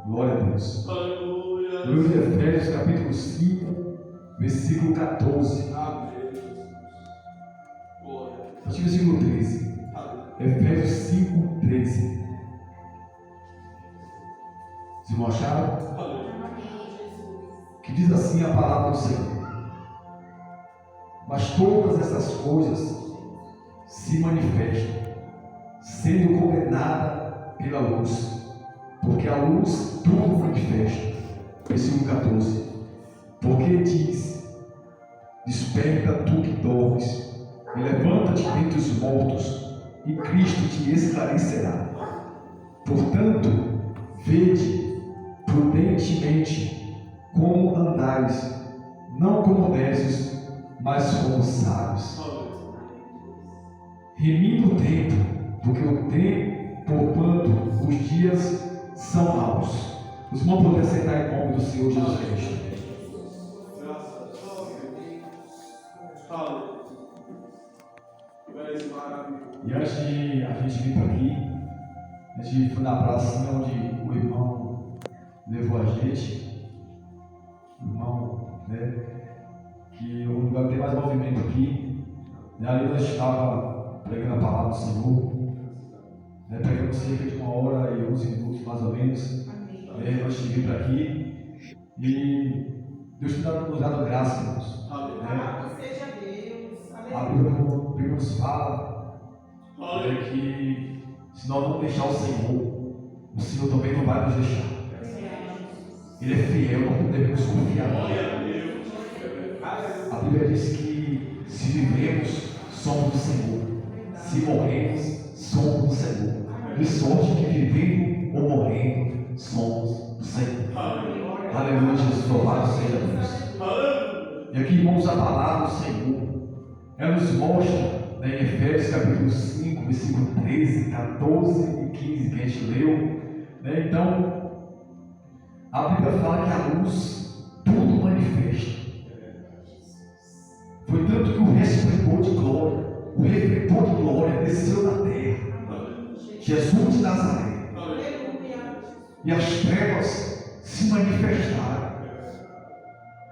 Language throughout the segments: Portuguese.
Glória a Deus. No livro de Efésios, capítulo 5, versículo 14. Acho que versículo 13. Efésios 5, 13. Se não acharam? Que diz assim a palavra do Senhor: mas todas essas coisas se manifestam, sendo condenada pela luz, porque a luz tudo manifesta. Versículo 14. Porque diz: desperta tu que dormes, e levanta-te dentre os mortos, e Cristo te esclarecerá. Portanto, vede prudentemente como andais, não como necios, mas como sábios, remindo o tempo, porque o tempo, porquanto os dias são maus. Os irmãos podem aceitar em nome do Senhor Jesus Cristo. E antes de a gente vir para aqui, a gente foi na praça onde o irmão levou a gente, o irmão, né, que o lugar tem mais movimento aqui, e ali nós estávamos pregando a palavra do Senhor, né, pregamos cerca de 1h11 mais ou menos, nós tivemos para aqui, e Deus tem nos dado graça, irmãos. Louvado seja Deus. A Bíblia nos fala que se nós não deixar o Senhor também não vai nos deixar. Ele é fiel, não podemos confiar. A Bíblia diz que se vivemos, somos do Senhor. Se morremos, somos do Senhor. De sorte que vivendo ou morrendo, somos do Senhor. Aleluia, Jesus, louvado seja Deus. E aqui, irmãos, a palavra do Senhor, ela nos mostra, em Efésios capítulo 5, versículo 13, 14 e 15, que a gente leu, né? Então, a Bíblia fala que a luz tudo manifesta. Foi tanto que o refletor de glória, desceu na terra, Jesus de Nazaré, e as trevas se manifestaram.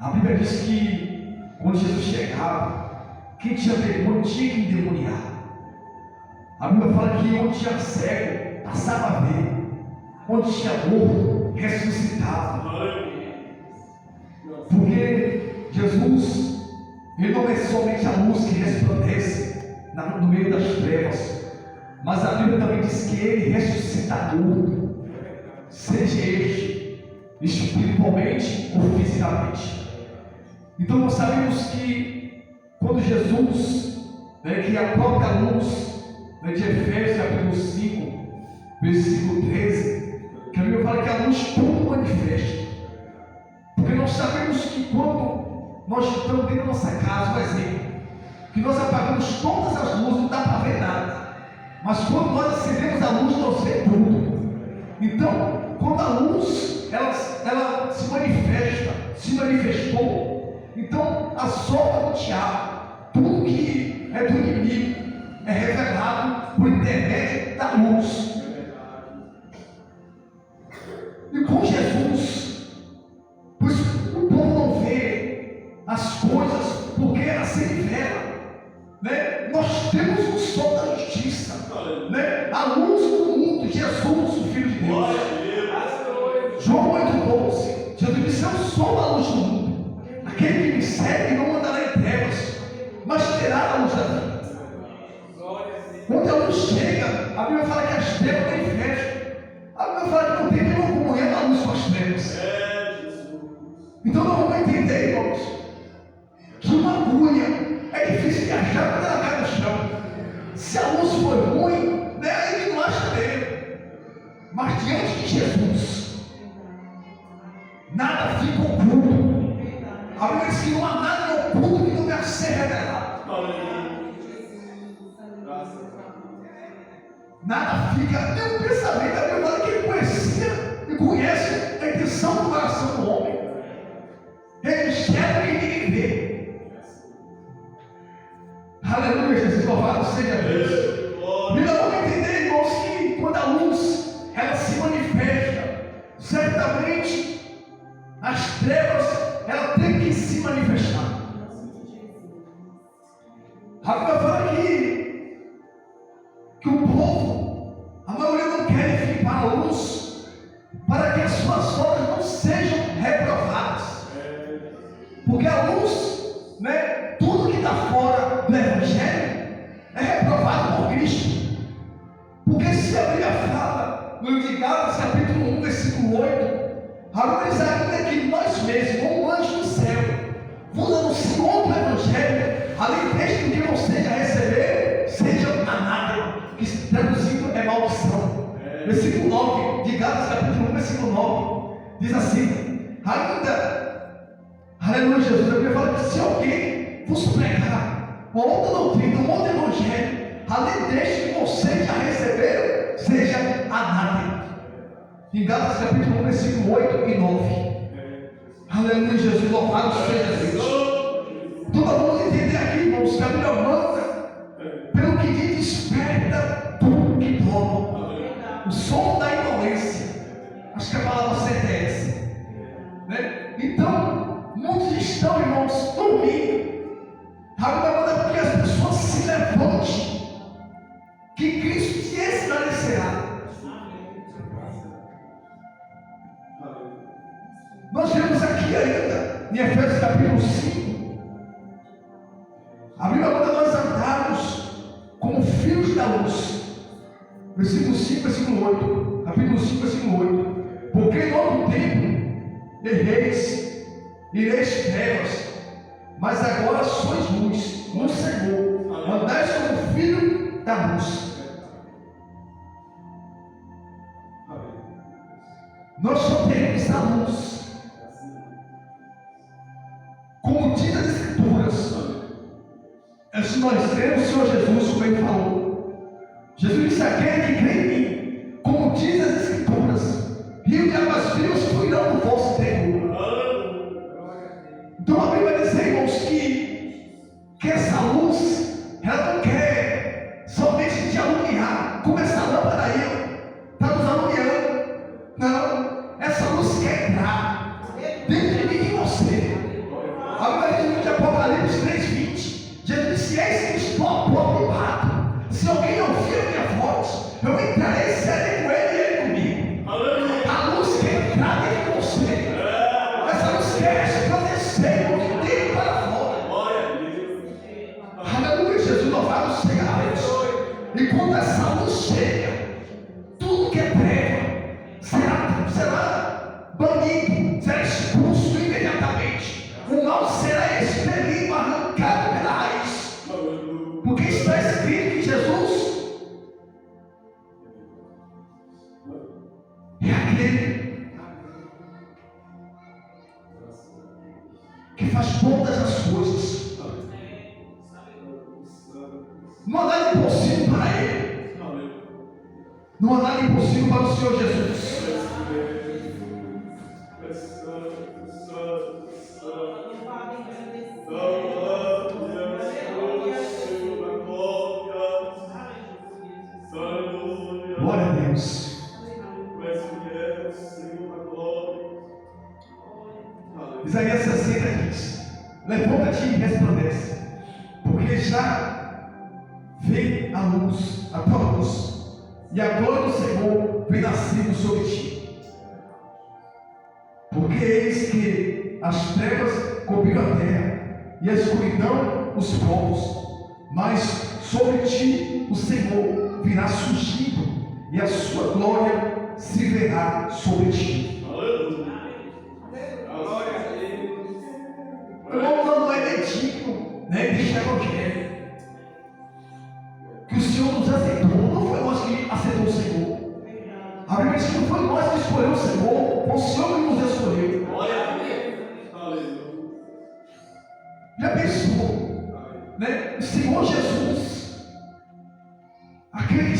A Bíblia diz que quando Jesus chegava, quem tinha demônio tinha que endemoniar. A Bíblia fala que onde tinha cego, passava a ver. Onde tinha morto, ressuscitava. Porque Jesus, Ele não é somente a luz que resplandece no meio das trevas, mas a Bíblia também diz que Ele ressuscita tudo, seja este espiritualmente ou fisicamente. Então nós sabemos que quando Jesus, que a própria luz, de Efésios capítulo 5, versículo 13, que a Bíblia fala que a luz tudo manifesta. Porque nós sabemos que quando nós estamos dentro da nossa casa, por exemplo, que nós apagamos todas as luzes, não dá para ver nada. Mas quando nós acendemos a luz, nós vemos tudo. Então, quando a luz ela se manifestou, então a sombra do diabo, tudo que é do inimigo, é revelado por intermédio da luz. E com Jesus, pois o povo não vê as coisas porque ela se revela, né? Nós temos o sol da justiça, né? A luz do mundo, Jesus, o Filho de Deus. João 8,12. Jesus disse: eu sou a luz do mundo. Aquele que me segue não andará em trevas, mas terá a luz da vida. Quando a luz chega, a Bíblia fala que as trevas têm festa. A Bíblia fala que não tem nenhuma comunhão da luz com as trevas. Então nós vamos entender, irmãos, que uma agulha é difícil de achar quando ela cai no chão. Se a luz for ruim, ele não acha dele. Mas diante de Jesus, nada fica oculto. A Bíblia diz que não há nada oculto que não deve ser revelado. Nada fica, tem um pensamento, a Bíblia fala que ele conhecia e conhece a intenção do coração do homem. Ele enxerga que ninguém vê. Aleluia, Jesus, louvado seja Deus. E nós vamos entender, irmãos, que quando a luz ela se manifesta, certamente trevas, ela tem que se manifestar. A Bíblia fala que o povo, a maioria não quer vir para a luz, para que as suas obras não sejam reprovadas. Porque a luz, né, tudo que está fora do Evangelho é reprovado por Cristo. Porque se a Bíblia fala, no livro de Gálatas, capítulo 1, versículo 8, a Bíblia diz ainda que nós mesmos, ou um anjo do céu, vos anunciam outro Evangelho, além deste que você já recebeu, seja anátema, que traduzindo é maldição. Versículo 9 de Gálatas, capítulo 1, versículo 9, diz assim: ainda, aleluia, Jesus, a Bíblia fala que se alguém vos pregar uma outra doutrina, um outro Evangelho, além deste que você já recebeu, seja anátema. Em Gálatas capítulo 1, versículo 8 e 9. Aleluia, Jesus, louvado seja Deus. Todo mundo entender aqui, irmãos, que a Bíblia manda, pelo que diz, desperta tudo que dorme. O som da indolência. Acho que a palavra certa é essa, né? Então, muitos estão, irmãos, dormindo. A Bíblia manda porque as pessoas se levantem, que Cristo te esclarecerá. Nós vemos aqui ainda, em Efésios capítulo 5, a Bíblia manda nós andarmos como filhos da luz. Versículo 5, versículo 8. Capítulo 5, versículo 8. Porque em outro tempo ireis trevas, mas agora sois luz no Senhor. Andais como filho da luz. Nós só temos a luz. Como diz as Escrituras, se nós cremos o Senhor Jesus, como ele falou, Jesus disse: aquele que crê em mim, como diz as Escrituras, rio de águas vivas fluirão do vosso interior. Então a Bíblia diz, irmãos, que essa luz, ela não quer somente te alumiar, como essa lâmpada aí, está nos alumiando. Não, essa luz quer entrar dentro de mim e de você. A Bíblia diz no livro de Apocalipse 3:20, Jesus disse: eis que estou à porta e bato. Se alguém ouvir a minha voz, eu entrarei, serei com ele e ele comigo. A luz quer entrar dentro de você. Essa luz quer resplandecer de dentro para fora. Aleluia, Jesus, louvado seja Deus. E quando essa luz chega, tudo que é treva será banido, será expulso imediatamente. O mal será expelido, arrancado pela raiz. Porque está escrito que Jesus é aquele que faz todas as coisas. Não há nada impossível para Ele. Não há nada impossível para o Senhor Jesus. Glória a Deus. Isaías 60 diz: levanta-te e resplandece, porque já vem a luz, a tua luz, e a glória do Senhor vem nascendo sobre ti. Porque eis que as trevas cobriram a terra, e a escuridão os povos, mas sobre ti o Senhor virá surgindo, e a sua glória se verá sobre ti. O homem não é digno, né, deste evangelho. Que o Senhor nos aceitou, não foi nós que aceitou o Senhor. A Bíblia diz que não foi nós que escolheu o Senhor, foi o Senhor que nos escolheu. Já pensou, né? O Senhor Jesus, aquele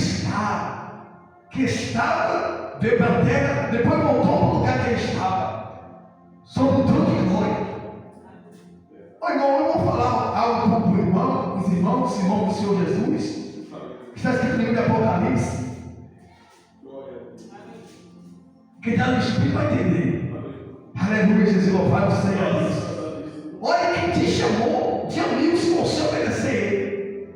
que estava, veio para a terra, depois voltou para o lugar que ele estava, sobre o trono de glória. Ô irmão, eu vou falar algo para o irmão, os irmãos do Senhor Jesus, que está escrito no livro de Apocalipse. Quem está no Espírito vai entender. Aleluia, Jesus, louvado seja Deus. Olha quem te chamou de amigo se você obedecer ele.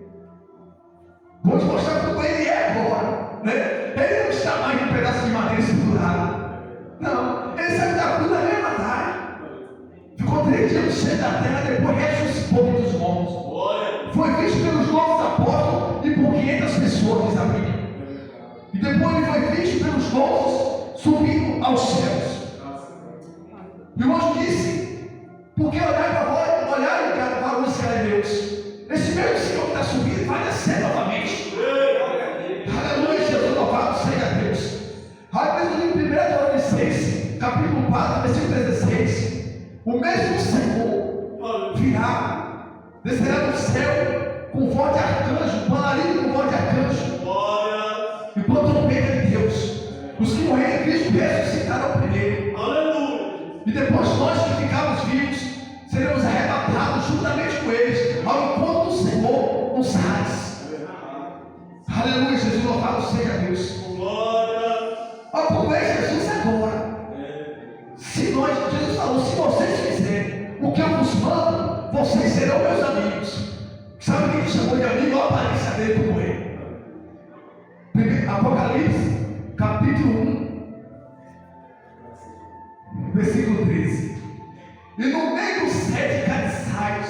Vou te mostrar como ele é agora, né? Ele não está mais um pedaço de madeira estruturado. Não, ele saiu da cruz na mesma tarde. Ficou 3 dias no centro da terra, depois ressuscitou dos mortos. Foi visto pelos 9 apóstolos e por 500 pessoas, diz a Bíblia. E depois ele foi visto pelos 12 subindo aos céus. E o anjo disse: porque olharam para os galileus, esse mesmo Senhor que está subindo vai descer novamente. Aleluia, Jesus, louvado seja Deus. Aí mesmo no 1 Tessalonicenses, capítulo 4, versículo 16, o mesmo Senhor virá, descerá do céu com voz de arcanjo, com alarido com voz de arcanjo, e com a trombeta de Deus. Os que morrerem em Cristo ressuscitarão primeiro. E depois nós que ficarmos vivos seremos arrebatados juntamente com eles ao encontro do Senhor nos ares. Aleluia, Jesus, louvado seja Deus. Olha como é Jesus agora. Jesus falou: se vocês fizerem o que eu vos mando, vocês serão meus amigos. Sabe quem chamou de amigo? Olha a aparência dele como ele. Apocalipse, capítulo 1, versículo 13. E no meio dos 7 cabeçalhos,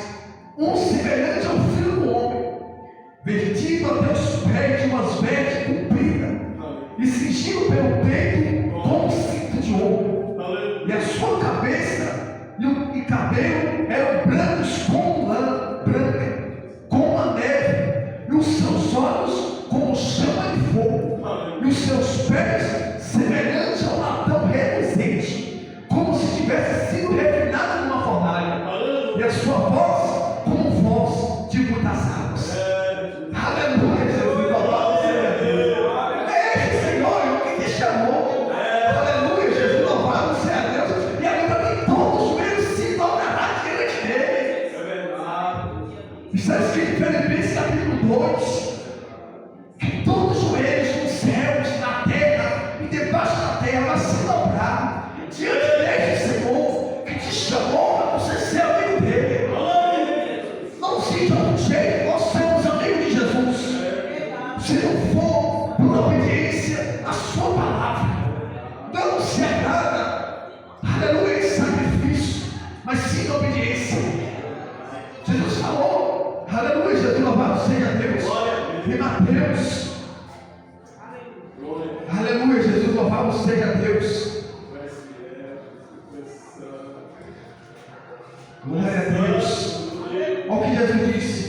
um semelhante ao filho do homem, vestido até os pés de umas vestes compridas, e cingido pelo peito com um cinto de ouro. E a sua cabeça e cabelo eram brancos como lã branca, como a neve, e os seus olhos como chama de fogo, e os seus pés semelhantes ao latão reluzente, como se tivesse sido refinado numa fornalha, e a sua voz como voz de muitas águas. Aleluia, Jesus, louvado seja Deus. É esse Senhor que te chamou. Aleluia, Jesus, louvado seja Deus. E agora tem todos os joelhos se dobrará diante dele. Está escrito em Filipenses capítulo 2, que todos os joelhos nos céus, na terra e debaixo da terra vai se dobrar diante deste Senhor que te chamou para você ser amigo dele. Não seja um jeito, nós somos amigos de Jesus. Se não for por obediência à sua palavra, não se agrada, aleluia, em sacrifício, mas sim na obediência. Jesus falou, aleluia, Jesus, louvado seja Deus. Em Mateus, aleluia, Jesus, louvado seja Deus. Glória a Deus. Olha o que Jesus disse.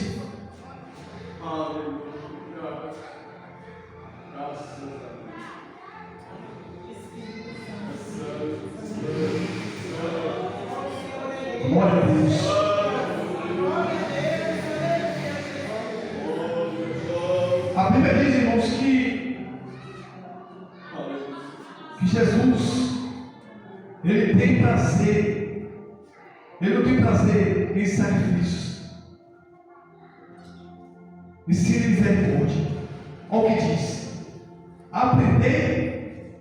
Glória a Deus. A Bíblia diz, irmãos, que Jesus, ele tem prazer, ele não tem prazer em sacrifícios, e sim em misericórdia. Olha o que diz: aprendei,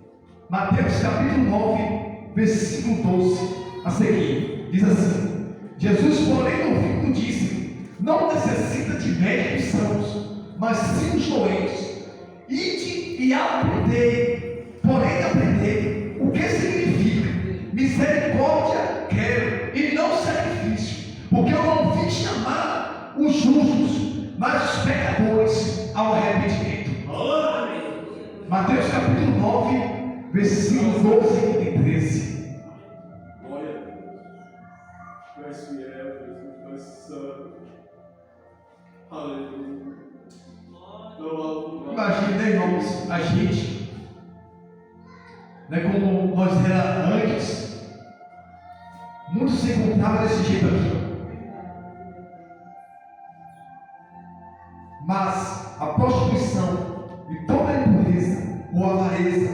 Mateus capítulo 9, versículo 12, a seguir, diz assim: Jesus, porém, ouvindo, disse: não necessita de médicos sãos, mas sim os doentes. Ide e aprendei, porém aprendei o que significa misericórdia quero e não sacrifício, porque eu não vim chamar os justos, mas os pecadores ao arrependimento. Mateus capítulo 9, versículos 12 e 13. Glória a Deus. Tu és fiel, Jesus, tu és santo. Aleluia. Não há lugar. Imagina, né, irmãos, a gente, né, como nós era antes, muitos se encontravam desse jeito aqui. Mas a prostituição e toda a impureza ou avareza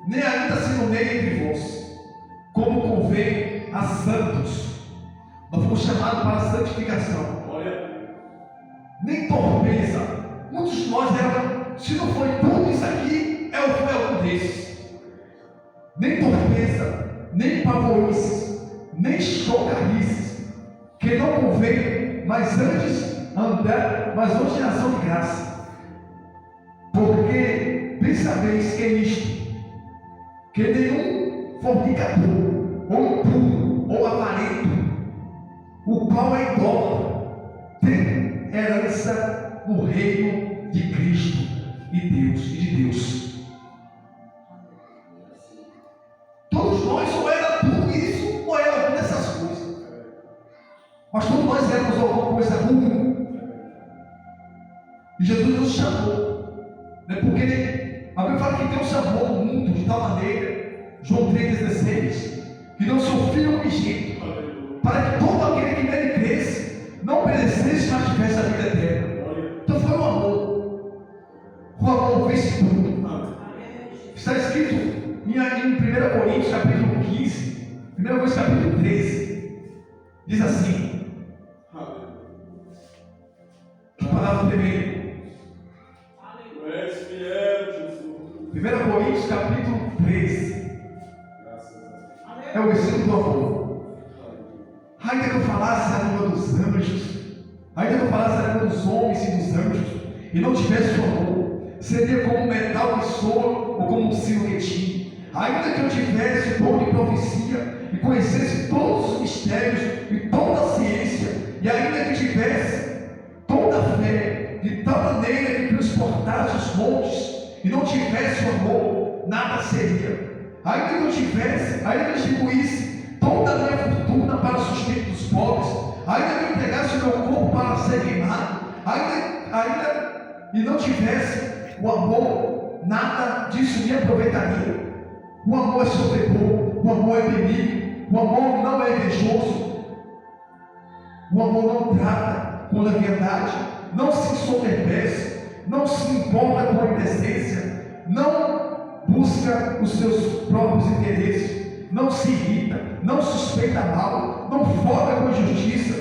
nem ainda se nomeia entre vós, como convém a santos. Nós fomos chamados para a santificação. Nem torpeza. Muitos de nós eram, se não foi tudo isso aqui, foi algum desses. Nem torpeza, nem pavorices, nem chocarrices, que não convém, mas antes em ação de graça. Porque bem sabeis que é isto, que nenhum fornicador, ou impuro, ou avarento, o qual é idólatra, tem herança no reino de Cristo e de Deus. Todos nós ou era tudo isso, ou era alguma dessas coisas. Mas todos nós éramos alguma coisa ruim. E Jesus nos chamou. Né? Porque a Bíblia fala que Deus chamou o mundo de tal maneira, João 3,16, que não seu Filho unigênito, para que todo aquele que nele cresce, não perecesse, mas tivesse a vida eterna. Então foi o amor. O amor vence tudo. Está escrito em 1 Coríntios capítulo 15, 1 Coríntios capítulo 13, diz assim: que palavra tremenda. 1 Coríntios capítulo 13 é o versículo do amor. Ainda que eu falasse a língua dos anjos, ainda que eu falasse a língua dos homens e dos anjos, e não tivesse o amor, seria como um metal que soa ou como um sino que tira. Ainda que eu tivesse o dom de profecia e conhecesse todos os mistérios e toda a ciência, e ainda que tivesse toda a fé, de tal maneira que transportasse os montes, e não tivesse o amor, nada seria. Ainda que eu distribuísse toda a minha fortuna para o sustento dos pobres, ainda que eu entregasse o meu corpo para ser queimado, ainda e não tivesse o amor, nada disso me aproveitaria. O amor é sofredor, o amor é benigno, o amor não é invejoso, o amor não trata com leviandade, não se ensoberbece, não se importa com a indecência, não busca os seus próprios interesses, não se irrita, não suspeita mal, não foca com a justiça,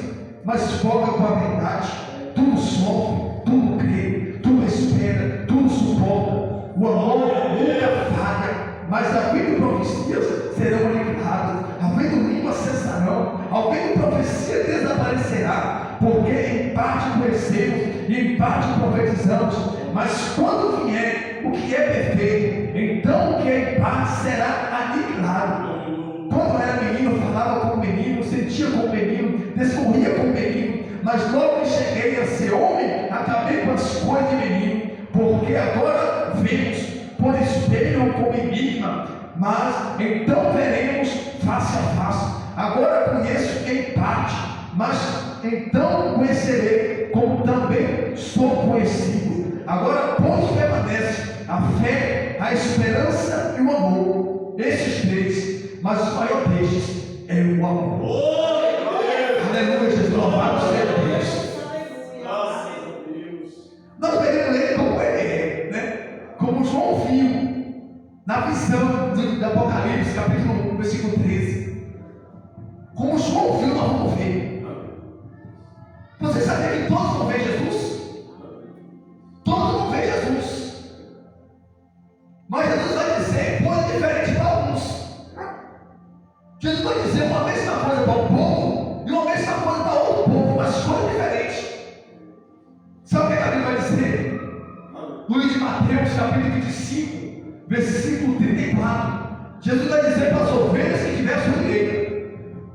mas foca com a verdade. Tudo sofre, tudo crê, tudo espera, tudo suporta. O amor nunca falha. Mas havendo profecias serão aniquiladas, havendo línguas cessarão, havendo profecia desaparecerá, porque em parte conhecemos e em parte profetizamos. Mas quando vier o que é perfeito, então o que é em parte será aniquilado. Quando era menino, falava como menino, sentia como menino, discorria como menino, mas logo que cheguei a ser homem, acabei com as coisas de menino, porque agora vemos por espelho ou como enigma, mas então veremos face a face. Agora conheço em parte, mas então conhecerei como também sou conhecido. Agora, pois, permanece a fé, a esperança e o amor, esses três, mas o maior destes é o amor. Aleluia, Jesus, louvado seja Deus. Nós podemos ler como ele é, né? Como João viu na visão do Apocalipse, capítulo 1, versículo 13. Como João viu, nós vamos ver. Você sabia que todos vão ver Jesus? Todos vão ver Jesus. Mas Jesus vai dizer coisa diferente para alguns. Jesus vai dizer uma mesma coisa para um povo e uma mesma coisa para outro povo, mas coisa diferente. Sabe o que a Bíblia vai dizer? No livro de Mateus, capítulo 25, versículo 34, Jesus vai dizer para as ovelhas que tivessem o direito.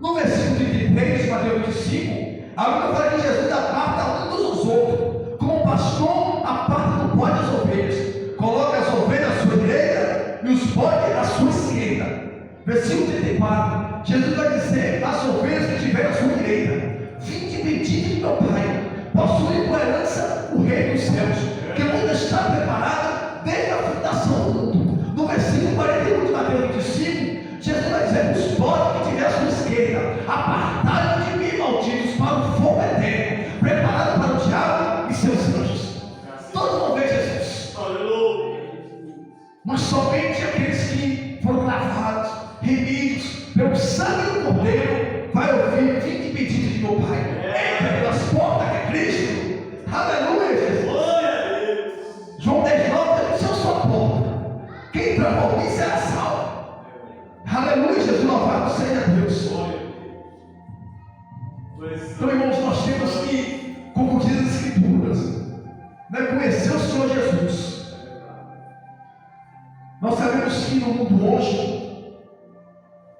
No versículo 33 de Mateus 25, a Bíblia fala que Jesus aparta uns dos outros, como o pastor aparta do bode das ovelhas, coloca as ovelhas à sua direita e os bodes à sua esquerda. Versículo 34, Jesus vai dizer às ovelhas que tiverem à sua direita: vinde bendito de meu Pai, possuem por herança o reino dos céus, que o mundo está preparado desde a fundação do mundo. No versículo 41 de Mateus 25, Jesus vai dizer: os bodes que tiver à sua esquerda, apartai-vos de mim, malditos, para o fogo eterno, preparado para o diabo e seus anjos. Todos vão ver Jesus. Mas somente aqueles que foram lavados, remidos pelo sangue do Cordeiro, vai ouvir: vinde bendito de meu Pai. Entra pelas portas que é Cristo. Aleluia, Jesus. João 19 diz: eu sou a porta. Quem entrar por mim será salvo. Aleluia, Jesus, louvado Então, irmãos, nós temos que, como diz as Escrituras, né, conhecer o Senhor Jesus. Nós sabemos que no mundo hoje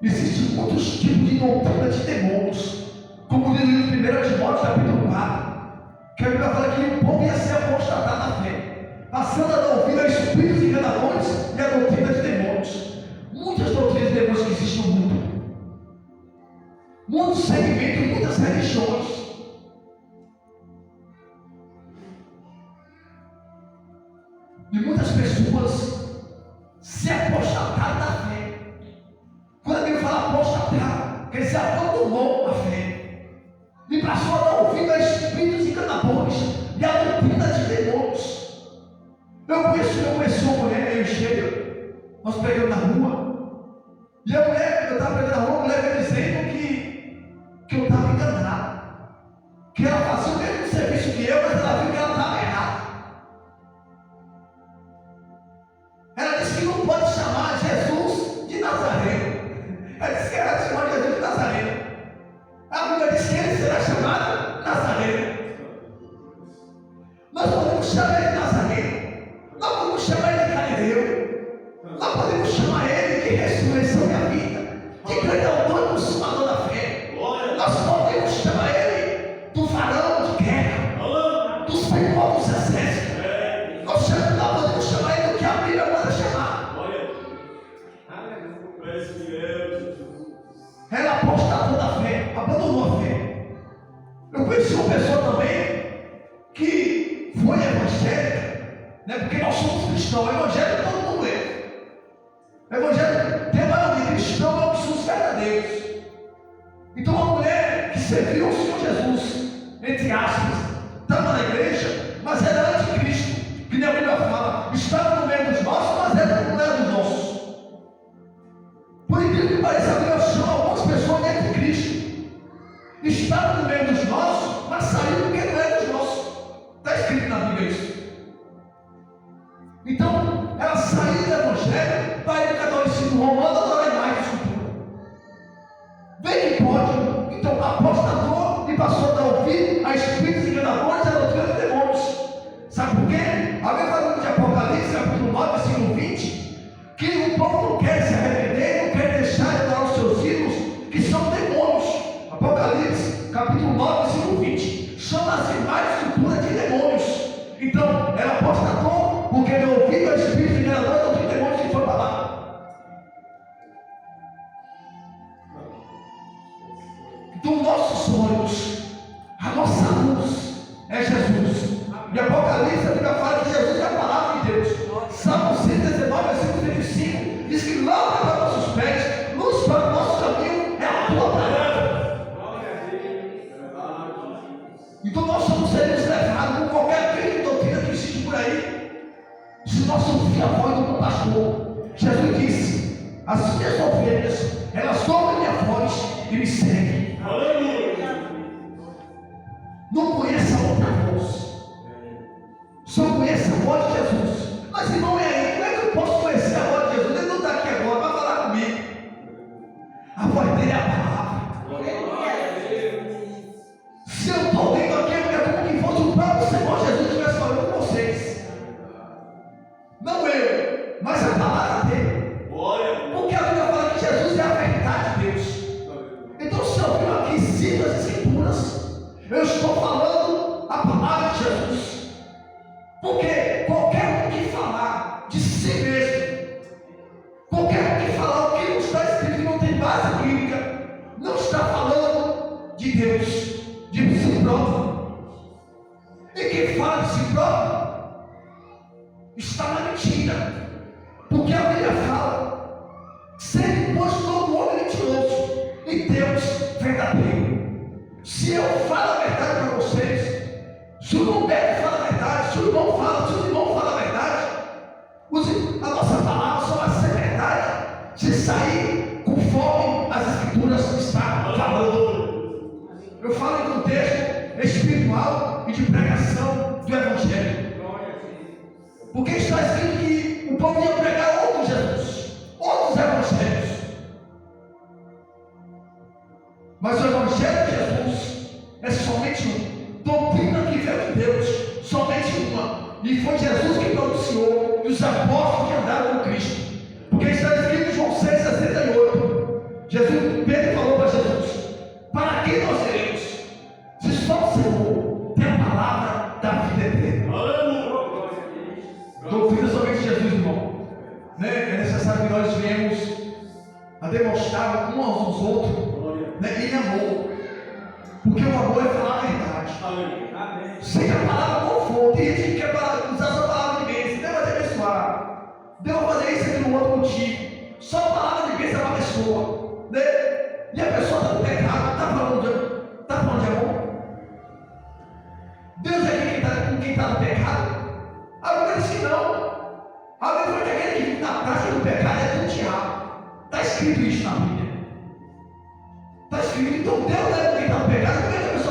existem muitos tipos de doutrina de demônios, como diz no 1 Timóteo capítulo 4, que a Bíblia fala que o povo ia ser apostatado na fé, passando a ouvir a espíritos enganadores e a doutrina de demônios. Muitas doutrinas de demônios que existem no mundo, muitos segmentos, muitas religiões. E muitas pessoas se apostataram da fé. Quando a Bíblia fala apostatar, quer dizer, abandonou a fé e passou a dar ouvido a espíritos enganadores e a doutrina de demônios. Eu conheci uma mulher, eu chego, nós pegamos na rua, e a mulher, eu estava pegando na rua, a mulher veio dizendo que eu estava enganado, que ela fazia o mesmo serviço que eu, mas ela viu que ela estava errada. Ela disse que não pode chamar Jesus de Nazareno. Ela disse que era chamar Jesus de Nazareno. A Bíblia diz que ele será chamado Nazareno. Nós podemos chamar ele de Nazareno, nós podemos chamar ele de Galileu, nós podemos chamar ele de ressurreição e a vida, de grande autor e consumador da fé. Nós podemos chamar ele do varão de guerra, do Senhor dos exércitos. Nós podemos chamar ele do que a Bíblia manda chamar. Ela apostatou da fé, abandonou a fé. Eu conheci uma pessoa também que foi evangélica, né? Porque nós somos cristãos. Evangélico todo mundo é. Evangelho tem maioria cristão, não somos verdadeiros. Então, uma mulher que serviu ao Senhor Jesus, entre aspas, estava na igreja, mas era anticristo, que nem a Bíblia fala, estava no meio dos nossos, mas não era dos nossos. Por incrível que pareça, a Bíblia chama algumas pessoas de anticristo. Estava no meio dos nossos, mas saiu porque não era dos nossos. Está escrito na Bíblia isso. Então, ela saiu do evangelho para ir no catolicismo romano, adorar mais de escultura. Bem que pode. Então, apostatou e passou a ouvir a espíritos enganadores e a doutrina de demônios. Sabe por quê? A Bíblia fala de Apocalipse, capítulo 9, versículo 20, que o povo não quer se arrepender, não quer deixar de adorar os seus ídolos, que são demônios. Apocalipse, capítulo 9, versículo 20, chama-se mais estrutura de demônios. Então, ela apostatou porque deu ouvido a espíritos enganadores e doutrina de demônios que foi para lá. Então, nossos olhos, a nossa luz é Jesus. E Apocalipse, a Bíblia fala que Jesus é a palavra de Deus. Salmo 119, versículo 35, diz que lâmpada para nossos pés, luz para o nosso caminho, é a tua palavra. Então nós seremos levados por qualquer vento de doutrina que existe por aí. Se nós ouvir a voz do pastor, Jesus disse: as minhas ovelhas, elas ouvem a minha voz e me seguem. Não conheça outra voz, só conheça a voz de Jesus. Mas irmão, é aí, como é que eu posso conhecer a voz de Jesus? Ele não está aqui agora, vai falar comigo. A voz dele é a palavra. Se eu estou lendo aqui, é como que fosse o próprio Senhor Jesus que estivesse falando com vocês. Não eu, mas a palavra dele. Porque a Bíblia fala que Jesus é a verdade de Deus. Então, se eu venho aqui e cito as Escrituras, eu estou falando a palavra de Jesus. Porque qualquer um que falar de si mesmo, qualquer um que falar o que não está escrito e não tem base bíblica, não está falando de Deus, de si próprio. E quem fala de si próprio está na mentira. Porque a Bíblia fala: sempre pois todo homem mentiroso e Deus verdadeiro. Se eu falo a verdade para vocês, se o Roberto fala a verdade, se o irmão fala, se o irmão fala a verdade, a nossa palavra só vai ser verdade se sair conforme as Escrituras estão falando. Eu falo em contexto espiritual e de pregação do Evangelho. Porque está escrito que o povo ia pregar outro Jesus, outros evangelhos. Mas o Evangelho de Jesus E foi Jesus que pronunciou, e os apóstolos que andaram com Cristo. Porque está escrito em João 6,68. Pedro falou para Jesus: para quem nós iremos? Se só o Senhor tem a palavra da vida eterna. Doutrina somente Jesus, irmão. É necessário que nós venhamos a demonstrar uns aos outros, em amor. Porque o amor é falar a verdade. Seja a palavra qual for, tem gente que quer usar sua palavra de bênção. Deus vai te abençoar. Deus vai fazer isso aqui no outro contigo. Só a palavra de bênção é uma pessoa. E a pessoa está no pecado, está falando de amor. Deus é com quem está no pecado. Agora diz que não. Alguém foi aquele que na prática do pecado é do diabo. Está escrito isso na Bíblia. Está escrito, então Deus é com quem está no pecado. Como é que a pessoa